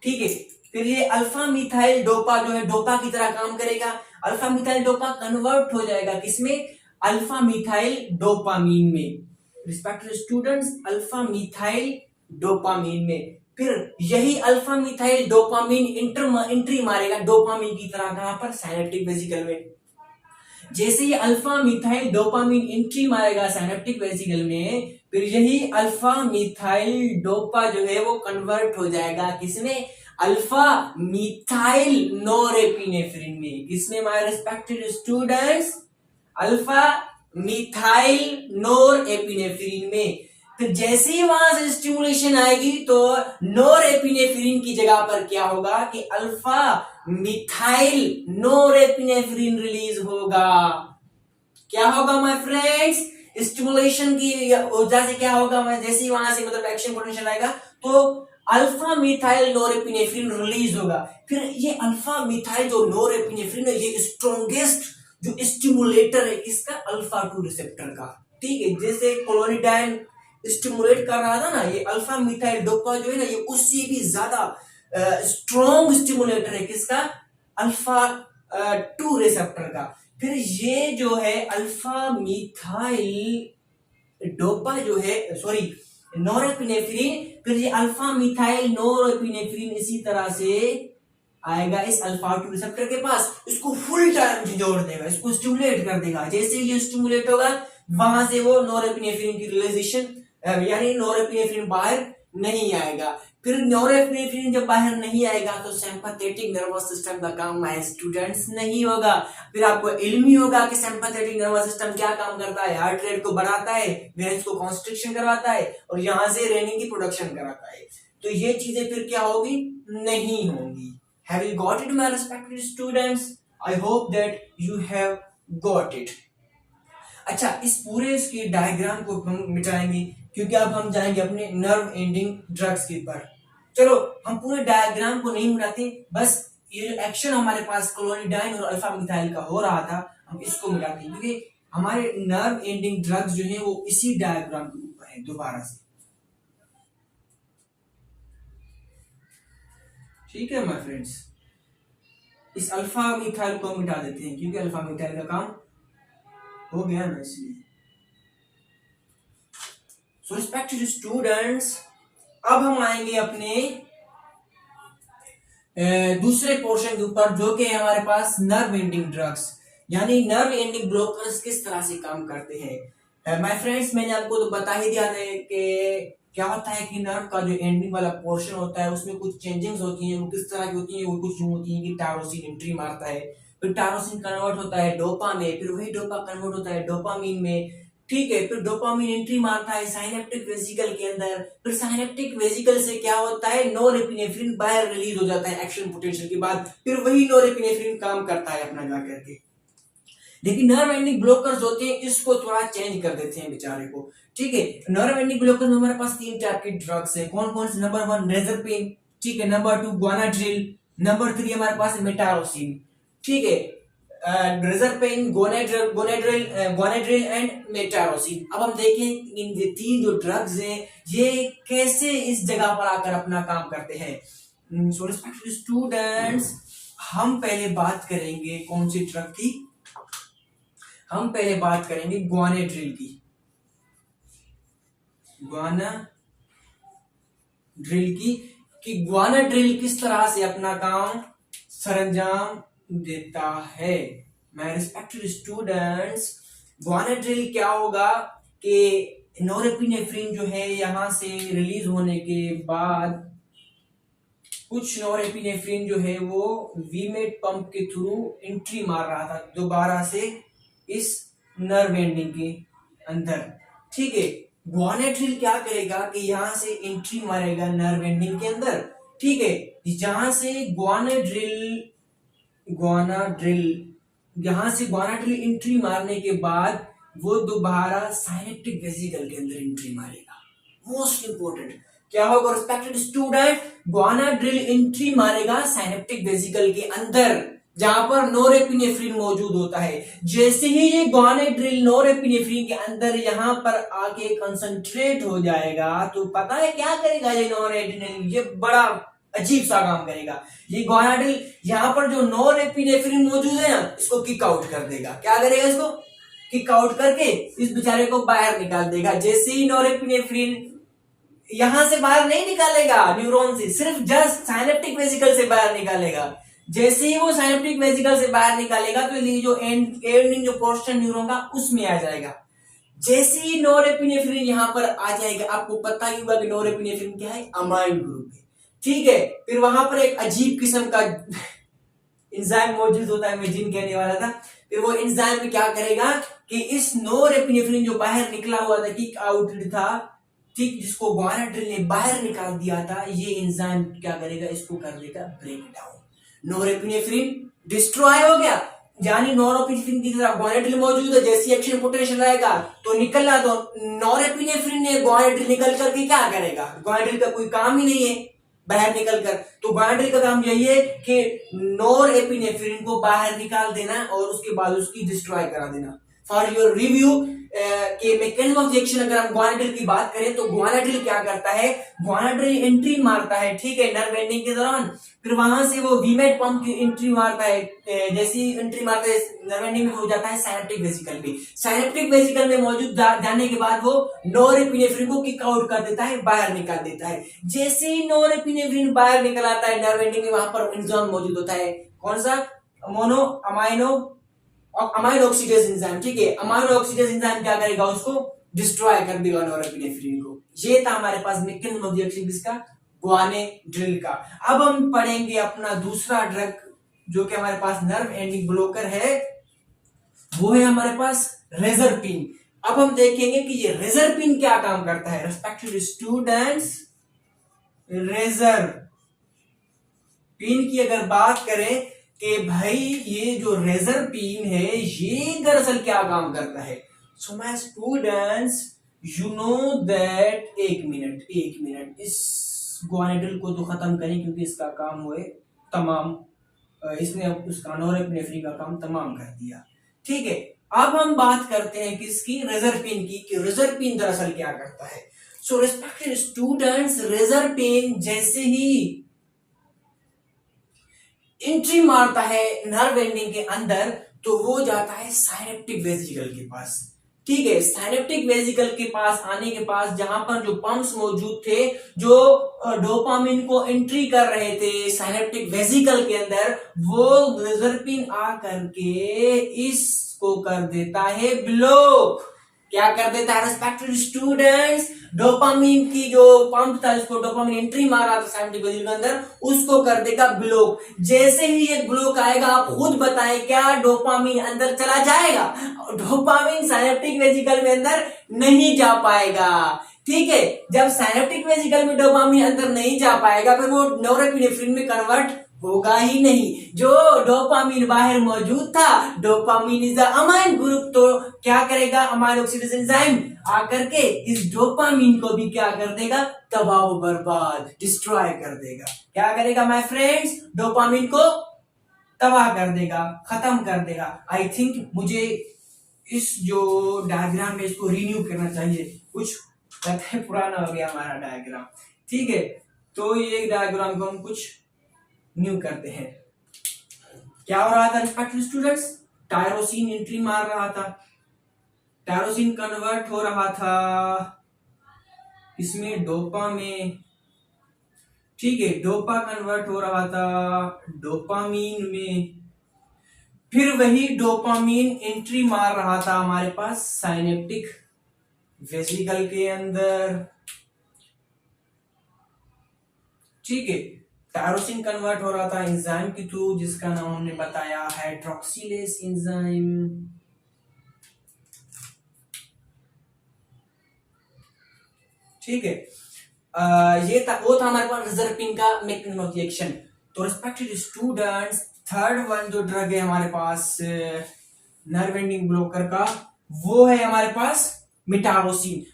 ठीक है। फिर ये अल्फा मिथाइल डोपा जो है डोपा की तरह काम करेगा। अल्फा मिथाइल डोपा कन्वर्ट हो जाएगा किसमें, अल्फा मिथाइल डोपामीन में। Respected students, alpha methyl dopamine में। फिर यही अल्फा मिथाइल डोपामीन एंट्री मारेगा डोपामीन की तरह, कहां पर, साइनेप्टिक वेसिकल में। जैसे ही अल्फा मिथाइल डोपामीन एंट्री मारेगा साइनेप्टिक वेसिकल में, फिर यही अल्फा मिथाइल डोपा जो है वो कन्वर्ट हो जाएगा किसमें, अल्फा मिथाइल नोरेपिनेफ्रिन में। किसमें my respected students, alpha methyl norepinephrine में। फिर जैसे ही वहां से स्टिमुलेशन आएगी तो नोरेपिनेफ्रिन की जगह पर क्या होगा कि अल्फा मिथाइल नोरेपिनेफ्रिन रिलीज होगा। क्या होगा माय फ्रेंड्स, स्टिमुलेशन की वजह से क्या होगा, जैसे ही वहां से मतलब एक्शन पोटेंशियल आएगा तो अल्फा मिथाइल नोरेपिनेफ्रिन रिलीज होगा। फिर ये अल्फा मिथाइल जो नोरेपिनेफ्रिन है ये स्ट्रॉन्गेस्ट जो स्टिमुलेटर है किसका, अल्फा 2 रिसेप्टर का। ठीक है, जैसे क्लोनिडाइन स्टिमुलेट कर रहा था ना, ये अल्फा मिथाइल डोपा जो है ना ये उससे भी ज्यादा स्ट्रॉन्ग स्टिमुलेटर है किसका, अल्फा 2 रिसेप्टर का। फिर ये जो है अल्फा मिथाइल डोपा जो है, सॉरी नोरेपिनेफ्रिन, फिर ये अल्फा मिथाइल नोरेपिनेफ्रिन इसी तरह से आएगा इस अल्फा 2 रिसेप्टर के पास, इसको फुल टाइम जोड़ देगा, इसको स्टिमुलेट कर देगा। जैसे ये स्टिमुलेट होगा वहां से वो नोरेपिनेफ्रिन की रिलीजेशन यानी नोरेपिनेफ्रिन बाहर नहीं आएगा। फिर नोरेपिनेफ्रिन जब बाहर नहीं आएगा तो सिंपैथेटिक नर्वस सिस्टम का काम है स्टूडेंट्स नहीं होगा। फिर आपको इल्म ही होगा कि सिंपैथेटिक नर्वस सिस्टम क्या काम करता है, हार्ट रेट को बढ़ाता है, वेन्स को कॉन्स्ट्रिक्शन करवाता है और यहां से रेनिंग की प्रोडक्शन कराता है। तो ये चीजें फिर क्या होगी, नहीं होंगी। Have you got it, my respected students? I hope that you have got it. अच्छा, इस पूरे इसके डायग्राम को हम मिटाएंगे क्योंकि अब हम जाएंगे अपने नर्व एंडिंग ड्रग्स के ऊपर। चलो हम पूरे डायग्राम को नहीं मिटाते, बस ये जो एक्शन हमारे पास क्लोनिडाइन और अल्फा मिथाइल का हो रहा था हम इसको मिटाते हैं क्योंकि हमारे नर्व एंडिंग ड्रग्स जो है वो इसी डायग्राम के ऊपर है। दोबारा से ठीक है माय फ्रेंड्स, इस अल्फा मिथाइल को मिटा देते हैं क्योंकि अल्फा मिथाइल का काम हो गया ना इसलिए। सो रिस्पेक्टेड स्टूडेंट्स, अब हम आएंगे अपने दूसरे पोर्शन के ऊपर जो कि हमारे पास नर्व एंडिंग ड्रग्स यानी नर्व एंडिंग ब्लॉकर्स किस तरह से काम करते हैं। माय फ्रेंड्स, मैंने आपको तो बता ही दिया है कि क्या होता है कि नर्व का जो एंडिंग वाला पोर्शन होता है उसमें कुछ चेंजिंग्स होती हैं। वो किस तरह की होती हैं, वो कुछ यूं होती हैं कि टायरोसिन एंट्री मारता है, फिर टायरोसिन कन्वर्ट होता है डोपा में, फिर वही डोपा कन्वर्ट होता है डोपामीन में। ठीक है, फिर डोपामीन एंट्री मारता है साइनेप्टिक वेसिकल के अंदर, फिर साइनेप्टिक वेसिकल से क्या होता है, नोरेपिनेफ्रिन बाहर रिलीज हो जाता है एक्शन पोटेंशियल के बाद, फिर वही नोरेपिनेफ्रिन काम करता है अपना जा करके। लेकिन नर्व एंडिंग ब्लॉकर्स होते हैं इसको थोड़ा चेंज कर देते हैं बेचारे को। ठीक है, नर्व एंडिंग ब्लॉकर्स में हमारे पास 3 टाइप के ड्रग्स हैं। कौन कौन से, नंबर 1 रेजरपेन, ठीक है, नंबर 2 ग्वानाड्रिल, नंबर 3 हमारे पास मेटारोसिन। ठीक है, रेजरपेन, ग्वानाड्रिल एंड मेटारोसिन। अब हम देखें इन 3 जो ड्रग्स हैं ये कैसे इस जगह पर आकर अपना काम करते हैं। सो रिस्पेक्टेड स्टूडेंट्स, हम पहले बात करेंगे कौन सी ड्रग की, हम पहले बात करेंगे ग्वानाड्रिल की। ग्वानाड्रिल की कि ग्वानाड्रिल किस तरह से अपना काम सरंजाम देता है। माय रिस्पेक्टेड स्टूडेंट्स, ग्वानाड्रिल क्या होगा कि नोरेपिनेफ्रिन जो है यहां से रिलीज होने के बाद कुछ नोरेपिनेफ्रिन जो है वो वीमेट पंप के थ्रू एंट्री मार रहा था दोबारा से इस नर्व एंडिंग के अंदर। ठीक है, ग्वानाड्रिल क्या करेगा कि यहां से एंट्री मारेगा नर्व एंडिंग के अंदर। ठीक है, जहां से ग्वानाड्रिल यहां से ग्वानाड्रिल एंट्री मारने के बाद वो दोबारा साइनेप्टिक वेसिकल के अंदर एंट्री मारेगा। मोस्ट इंपोर्टेंट क्या होगा रिस्पेक्टेड स्टूडेंट, ग्वानाड्रिल एंट्री मारेगा साइनेप्टिक वेसिकल के अंदर जहां पर नोरेपिनेफ्रिन मौजूद होता है। जैसे ही ये ग्वानाड्रिल नोरेपिनेफ्रिन के अंदर यहां पर आके कंसंट्रेट हो जाएगा तो पता है क्या करेगा ये नोरेड्रेनालिन, ये बड़ा अजीब सा काम करेगा। ये गोनाडिल यहाँ पर जो नॉरएपिनेफ्रिन मौजूद है ना, इसको किक आउट कर देगा। क्या करेगा? इसको किक आउट करके इस बेचारे को बाहर निकाल देगा। जैसे ही नॉरएपिनेफ्रिन यहां से बाहर नहीं निकालेगा न्यूरॉन से, सिर्फ जस्ट साइनेप्टिक वेसिकल से बाहर निकालेगा। जैसे ही वो साइनेप्टिक वेसिकल से बाहर निकालेगा तो ये जो एंडिंग जो पोर्शन न्यूरॉन का उसमें आ जाएगा। जैसे ही नॉरएपिनेफ्रिन यहां पर आ जाएगा, आपको पता ही होगा कि नॉरएपिनेफ्रिन क्या है? अमाइन ग्रुप है। ठीक है, फिर वहां पर एक अजीब किस्म का एंजाइम मौजूद होता है, मैं जिन कहने वाला था। फिर वो एंजाइम क्या करेगा कि इस नॉरएपिनेफ्रिन जो बाहर निकला हुआ था, किक आउट था, ठीक, जिसको गोनाड्रिल ने बाहर निकाल दिया था, ये एंजाइम क्या करेगा? इसको कर देगा ब्रेक डाउन। नॉरएपिनेफ्रिन डिस्ट्रॉय हो गया, यानी नॉरएपिनेफ्रिन की तरह गोनाड्रिल मौजूद है। जैसी एक्शन पोटेंशियल रहेगा तो निकलना, तो नॉरएपिनेफ्रिन ने गोनाड्रिल निकल करके क्या करेगा? गोनाड्रिल का कोई काम ही नहीं है बाहर निकलकर, तो गोनाड्रिल का काम यही है कि नॉरएपिनेफ्रिन को बाहर निकाल देना और उसके बाद उसकी डिस्ट्रॉय करा देना। फॉर योर रिव्यू के मैकेनिज्म ऑफ एक्शन अगर हम गोनाड्रिल की बात करें तो गोनाड्रिल क्या करता है? गोनाड्रिल एंट्री मारता है, ठीक है, नर्व एंडिंग के दौरान। फिर वहां से वो वीमेट पंप की एंट्री मारता है। जैसी एंट्री मारता है नर्व एंडिंग में, हो जाता है साइनेप्टिक वेसिकल में। साइनेप्टिक वेसिकल में मौजूद जाने के बाद वो नॉरएपिनेफ्रिन को किक आउट कर देता है, बाहर निकाल देता है। जैसे ही नॉरएपिनेफ्रिन बाहर निकल आता है नर्व एंडिंग में, वहां पर एंजाइम मौजूद होता है। कौन सा? अमाइनो ऑक्सीडेज एंजाइम, ठीक है। अमाइनो ऑक्सीडेज एंजाइम क्या करेगा? उसको डिस्ट्रॉय कर देगा नॉरएपिनेफ्रिन को। ये था हमारे पास मैकेनिज्म ऑफ एक्शन किसका? गोनाड्रिल का। अब हम पढ़ेंगे अपना दूसरा ड्रग जो कि हमारे पास नर्व एंडिंग ब्लॉकर है, वो है हमारे पास रेजरपिन। अब हम देखेंगे कि ये रेजरपिन क्या काम करता है। रिस्पेक्टेड स्टूडेंट्स, रेजरपिन की अगर बात करें कि भाई ये जो रेजरपिन है ये दरअसल क्या काम करता है। So my students, you know that, एक मिनट इस गोनाड्रिल को तो खत्म करें क्योंकि इसका काम हुए तमाम, इसने अब उसका नॉरएपिनेफ्रिन का काम तमाम कर दिया। ठीक है, अब हम बात करते हैं किसकी? रेजरपिन की, कि रेजरपिन दरअसल क्या करता है। सो रिस्पेक्टेड स्टूडेंट्स, रेजरपिन जैसे ही एंट्री मारता है नर्व एंडिंग के अंदर तो वो जाता है साइनेप्टिक वेसिकल के पास। ठीक है, साइनेप्टिक वेसिकल के पास आने के पास जहां पर जो पंप्स मौजूद थे जो डोपामिन को एंट्री कर रहे थे साइनेप्टिक वेसिकल के अंदर, वो रेजरपिन आ करके इसको कर देता है ब्लॉक। क्या कर देता है रिस्पेक्टेड स्टूडेंट्स? डोपामिन की जो पंप था, जिसको डोपामिन एंट्री मारा था साइनेप्टिक वेसिकल के अंदर, उसको कर देगा ब्लॉक। जैसे ही ये ब्लॉक आएगा, आप खुद बताएं, क्या डोपामिन अंदर चला जाएगा? डोपामिन साइनेप्टिक वेसिकल में अंदर नहीं जा पाएगा। ठीक है, जब साइनेप्टिक वेसिकल में डोपामिन अंदर नहीं जा पाएगा, फिर वो नॉरएपिनेफ्रिन में कन्वर्ट होगा ही नहीं। जो डोपामिन बाहर मौजूद था, dopamine is the amine group, तो क्या करेगा? अमाइनो ऑक्सीडेज एंजाइम आकर के इस डोपामिन को भी क्या कर देगा? तबाह बर्बाद, डिस्ट्रॉय कर देगा। क्या करेगा माय फ्रेंड्स? डोपामिन को तबाह कर देगा, खत्म कर देगा। आई थिंक मुझे इस जो डायग्राम है इसको रिन्यू करना चाहिए, कुछ लगता है पुराना हो गया हमारा डायग्राम। ठीक है, तो ये डायग्राम को हम कुछ न्यू करते हैं। क्या हो रहा था रिस्पेक्टेड स्टूडेंट्स? टायरोसिन एंट्री मार रहा था, टायरोसिन कन्वर्ट हो रहा था इसमें डोपा में। ठीक है, डोपा कन्वर्ट हो रहा था डोपामीन में, फिर वही डोपामीन एंट्री मार रहा था हमारे पास साइनेप्टिक वेसिकल के अंदर। ठीक है, टायरोसिन कन्वर्ट हो रहा था एंजाइम के थ्रू, जिसका नाम हमने बताया हाइड्रोक्सिलेज एंजाइम। ठीक है, ये था, वो था हमारे पास रेजरपिन का मैकेनिज्म ऑफ एक्शन। तो रिस्पेक्टेड स्टूडेंट्स, थर्ड वन जो ड्रग है हमारे पास नर्व एंडिंग ब्लॉकर का, वो है हमारे पास मिटारोसिन।